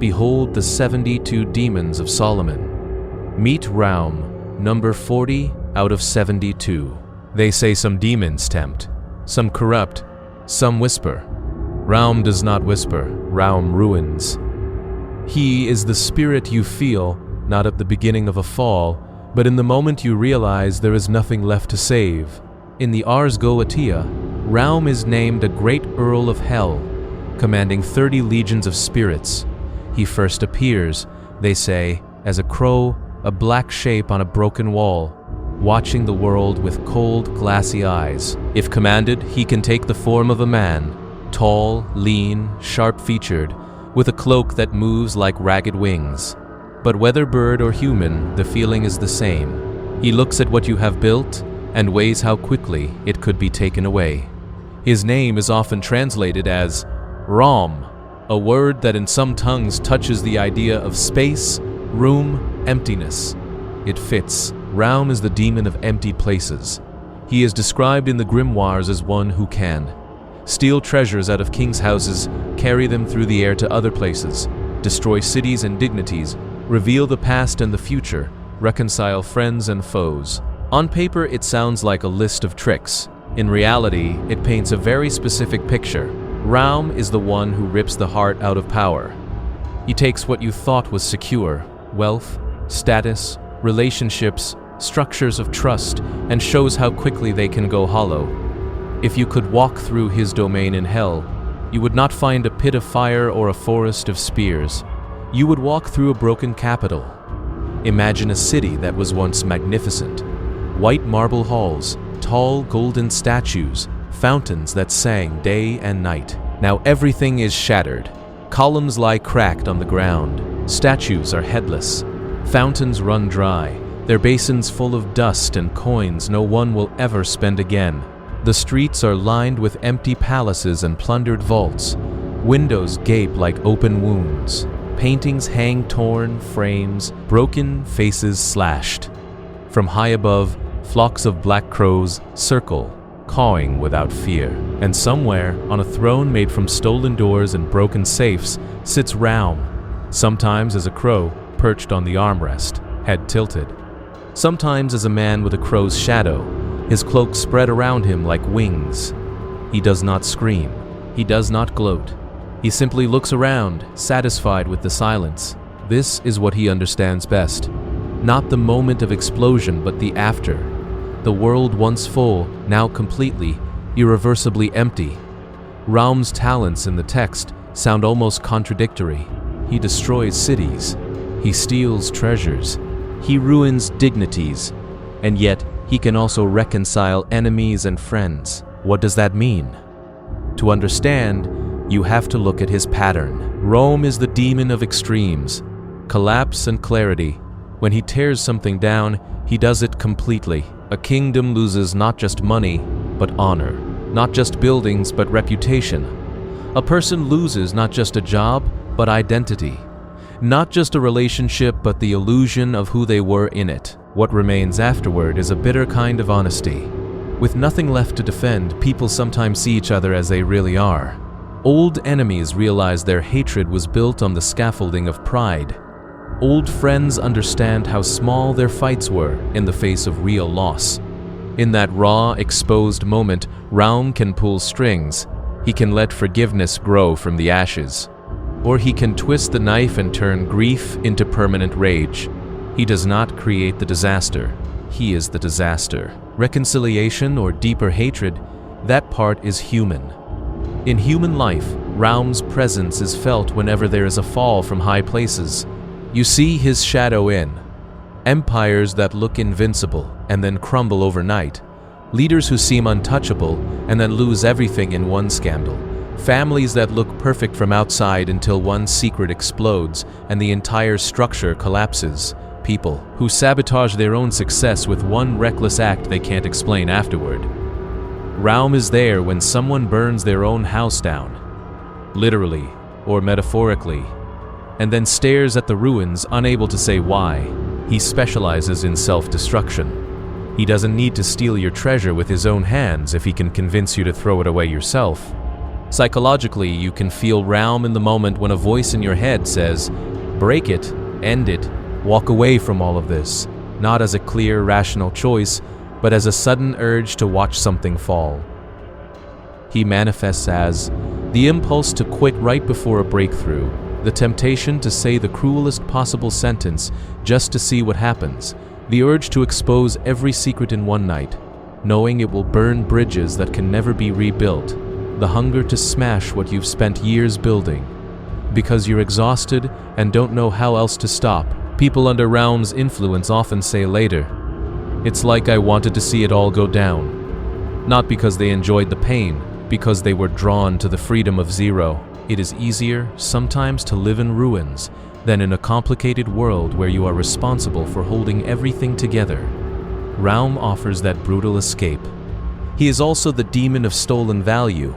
Behold the 72 demons of Solomon. Meet Raum, number 40 out of 72. They say some demons tempt, some corrupt, some whisper. Raum does not whisper, Raum ruins. He is the spirit you feel, not at the beginning of a fall, but in the moment you realize there is nothing left to save. In the Ars Goetia, Raum is named a Great Earl of Hell, commanding 30 legions of spirits. He first appears, they say, as a crow, a black shape on a broken wall, watching the world with cold, glassy eyes. If commanded, he can take the form of a man, tall, lean, sharp-featured, with a cloak that moves like ragged wings. But whether bird or human, the feeling is the same. He looks at what you have built and weighs how quickly it could be taken away. His name is often translated as Raum, a word that in some tongues touches the idea of space, room, emptiness. It fits. Raum is the demon of empty places. He is described in the grimoires as one who can steal treasures out of kings' houses, carry them through the air to other places, destroy cities and dignities, reveal the past and the future, reconcile friends and foes. On paper, it sounds like a list of tricks. In reality, it paints a very specific picture. Raum is the one who rips the heart out of power. He takes what you thought was secure, wealth, status, relationships, structures of trust, and shows how quickly they can go hollow. If you could walk through his domain in hell, you would not find a pit of fire or a forest of spears. You would walk through a broken capital. Imagine a city that was once magnificent. White marble halls, tall golden statues, fountains that sang day and night. Now everything is shattered. Columns lie cracked on the ground. Statues are headless. Fountains run dry, their basins full of dust and coins no one will ever spend again. The streets are lined with empty palaces and plundered vaults. Windows gape like open wounds. Paintings hang torn, frames, broken, faces slashed. From high above, flocks of black crows circle, cawing without fear. And somewhere, on a throne made from stolen doors and broken safes, sits Raum, sometimes as a crow perched on the armrest, head tilted. Sometimes as a man with a crow's shadow, his cloak spread around him like wings. He does not scream. He does not gloat. He simply looks around, satisfied with the silence. This is what he understands best. Not the moment of explosion, but the after. The world once full, now completely, irreversibly empty. Raum's talents in the text sound almost contradictory. He destroys cities. He steals treasures. He ruins dignities. And yet, he can also reconcile enemies and friends. What does that mean? To understand, you have to look at his pattern. Raum is the demon of extremes, collapse and clarity. When he tears something down, he does it completely. A kingdom loses not just money, but honor. Not just buildings, but reputation. A person loses not just a job, but identity. Not just a relationship, but the illusion of who they were in it. What remains afterward is a bitter kind of honesty. With nothing left to defend, people sometimes see each other as they really are. Old enemies realize their hatred was built on the scaffolding of pride. Old friends understand how small their fights were in the face of real loss. In that raw, exposed moment, Raum can pull strings. He can let forgiveness grow from the ashes. Or he can twist the knife and turn grief into permanent rage. He does not create the disaster. He is the disaster. Reconciliation or deeper hatred, that part is human. In human life, Raum's presence is felt whenever there is a fall from high places. You see his shadow in empires that look invincible and then crumble overnight, leaders who seem untouchable and then lose everything in one scandal, families that look perfect from outside until one secret explodes and the entire structure collapses, people who sabotage their own success with one reckless act they can't explain afterward. Raum is there when someone burns their own house down, literally or metaphorically, and then stares at the ruins, unable to say why. He specializes in self-destruction. He doesn't need to steal your treasure with his own hands if he can convince you to throw it away yourself. Psychologically, you can feel Raum in the moment when a voice in your head says, break it, end it, walk away from all of this, not as a clear, rational choice, but as a sudden urge to watch something fall. He manifests as the impulse to quit right before a breakthrough, the temptation to say the cruelest possible sentence just to see what happens, the urge to expose every secret in one night, knowing it will burn bridges that can never be rebuilt, the hunger to smash what you've spent years building. Because you're exhausted and don't know how else to stop, people under Raum's influence often say later, "It's like I wanted to see it all go down." Not because they enjoyed the pain, because they were drawn to the freedom of zero. It is easier, sometimes, to live in ruins than in a complicated world where you are responsible for holding everything together. Raum offers that brutal escape. He is also the demon of stolen value.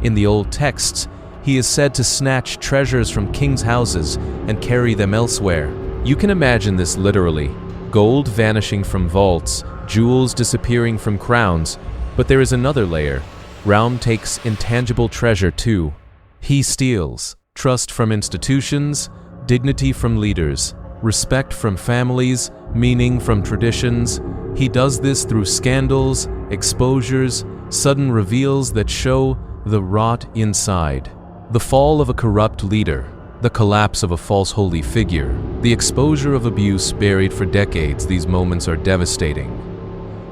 In the old texts, he is said to snatch treasures from kings' houses and carry them elsewhere. You can imagine this literally: gold vanishing from vaults, jewels disappearing from crowns. But there is another layer. Raum takes intangible treasure too. He steals trust from institutions, dignity from leaders, respect from families, meaning from traditions. He does this through scandals, exposures, sudden reveals that show the rot inside. The fall of a corrupt leader, the collapse of a false holy figure, the exposure of abuse buried for decades. These moments are devastating.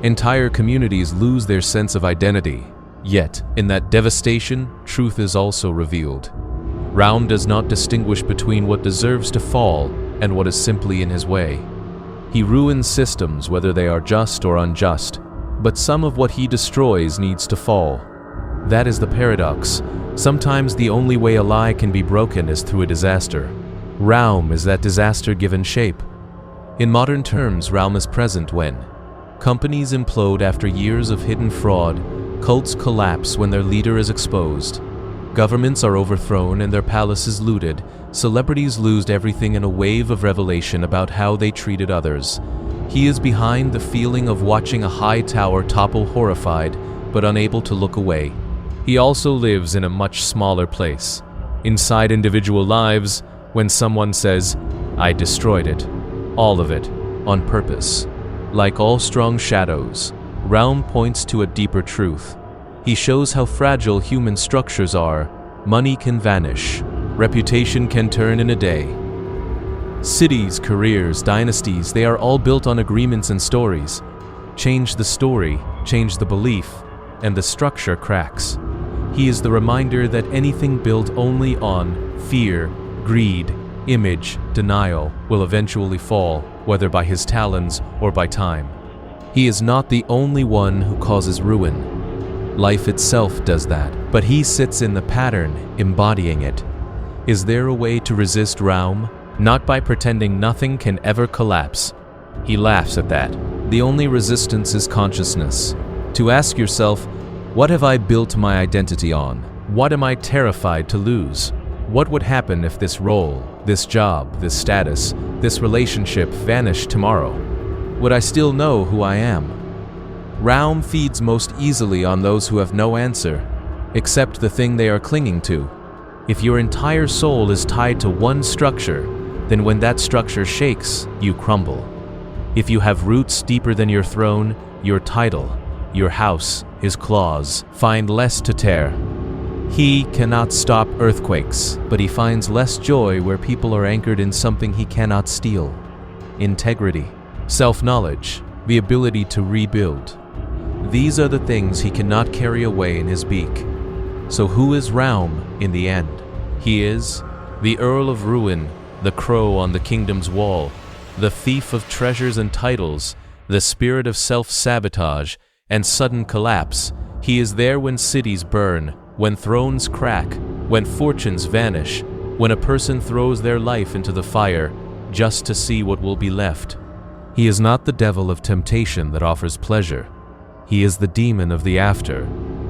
Entire communities lose their sense of identity. Yet, in that devastation, truth is also revealed. Raum does not distinguish between what deserves to fall and what is simply in his way. He ruins systems, whether they are just or unjust, but some of what he destroys needs to fall. That is the paradox. Sometimes the only way a lie can be broken is through a disaster. Raum is that disaster given shape. In modern terms, Raum is present when companies implode after years of hidden fraud, cults collapse when their leader is exposed, governments are overthrown and their palaces looted, celebrities lose everything in a wave of revelation about how they treated others. He is behind the feeling of watching a high tower topple, horrified but unable to look away. He also lives in a much smaller place, inside individual lives, when someone says, "I destroyed it, all of it, on purpose." Like all strong shadows, Raum points to a deeper truth. He shows how fragile human structures are. Money can vanish. Reputation can turn in a day. Cities, careers, dynasties, they are all built on agreements and stories. Change the story, change the belief, and the structure cracks. He is the reminder that anything built only on fear, greed, image, denial will eventually fall, whether by his talons or by time. He is not the only one who causes ruin. Life itself does that, but he sits in the pattern, embodying it. Is there a way to resist Raum? Not by pretending nothing can ever collapse. He laughs at that. The only resistance is consciousness. To ask yourself, what have I built my identity on? What am I terrified to lose? What would happen if this role, this job, this status, this relationship vanished tomorrow? Would I still know who I am? Raum feeds most easily on those who have no answer, except the thing they are clinging to. If your entire soul is tied to one structure, then when that structure shakes, you crumble. If you have roots deeper than your throne, your title, your house, his claws, find less to tear. He cannot stop earthquakes, but he finds less joy where people are anchored in something he cannot steal. Integrity, self-knowledge, the ability to rebuild. These are the things he cannot carry away in his beak. So who is Raum in the end? He is the Earl of Ruin, the crow on the kingdom's wall, the thief of treasures and titles, the spirit of self-sabotage and sudden collapse. He is there when cities burn, when thrones crack, when fortunes vanish, when a person throws their life into the fire just to see what will be left. He is not the devil of temptation that offers pleasure. He is the demon of the after,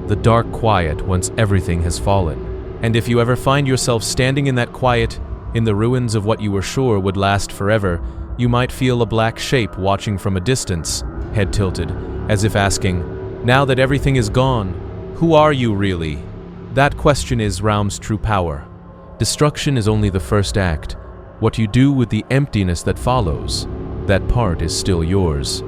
the dark quiet once everything has fallen. And if you ever find yourself standing in that quiet, in the ruins of what you were sure would last forever, you might feel a black shape watching from a distance, head tilted, as if asking, "Now that everything is gone, who are you really?" That question is Raum's true power. Destruction is only the first act. What you do with the emptiness that follows, that part is still yours.